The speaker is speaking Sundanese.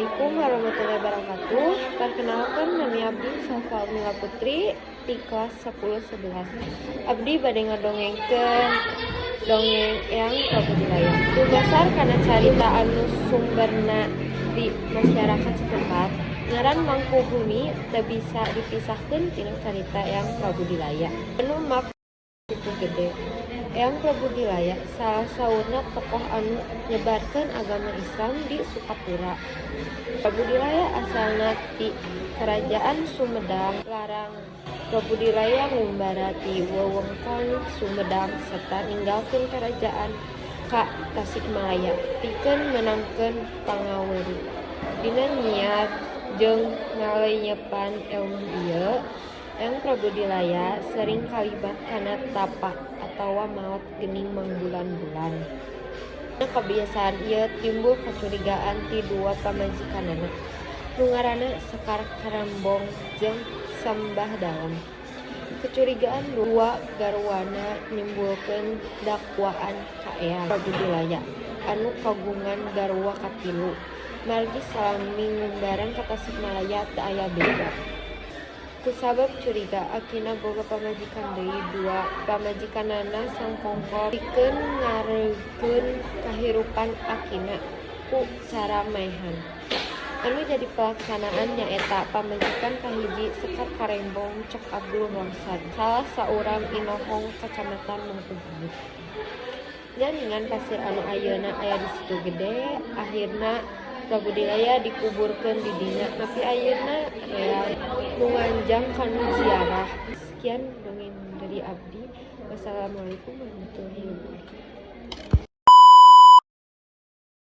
Assalamualaikum warahmatullahi wabarakatuh. Perkenalkan, nami abdi Safa Umila Putri di kelas 10-11. Abdi bade ngadongengkeun dongeng yang kabudilaya. Dumasar kana carita anu sumberna di masyarakat setempat, ngaran Mangku Bumi teu bisa dipisahkeun tina carita yang kabudilaya. Anu maksud itu gede. Eyang Prabudilaya salah saurna tokoh anu nyebarkeun agama Islam di Sukapura. Prabudilaya asalna ti Kerajaan Sumedang. Larang Prabudilaya ngumbara ti wewengkon Sumedang serta ninggalkeun kerajaan ka Tasikmalaya pikeun menangkeun Pangaweri. Dina niat jeung ngalenyepan ilmu ieu, Eyang Prabudilaya sering kalibat kana tapa atawa maot geuning mangbulan-bulan. Kebiasaan ieu timbul kecurigaan ti dua pamajikanana nu ngaranna Sekar Karambong jeung Sambah Dalam. Kecurigaan dua garwana nimbulkeun dakwaan ka Eyang Prabudilaya anu kagungan garwa katilu. Margi salami ngumbaran ka Tasikmalaya teu aya beda. Kusabab curiga akina boga pamajikan deui dua pamajikanana sangkongkol pikeun ngareugkeun kahirupan akina ku cara maehan. Anu jadi pelaksanaan nyaeta pamajikan kahiji Sekar Karembong Cok Abdul Ramsan, salah saurang inohong Kacamatan Mangku Bumi. Jaringan pasir anu ayeuna aya di Situ Gede, akhirna Prabudilaya dikuburkeun di dinya, tapi ayeuna aya nu nganjang kana ziarah. Sekian dongeng dari abdi. Wassalamualaikum warahmatullahi wabarakatuh.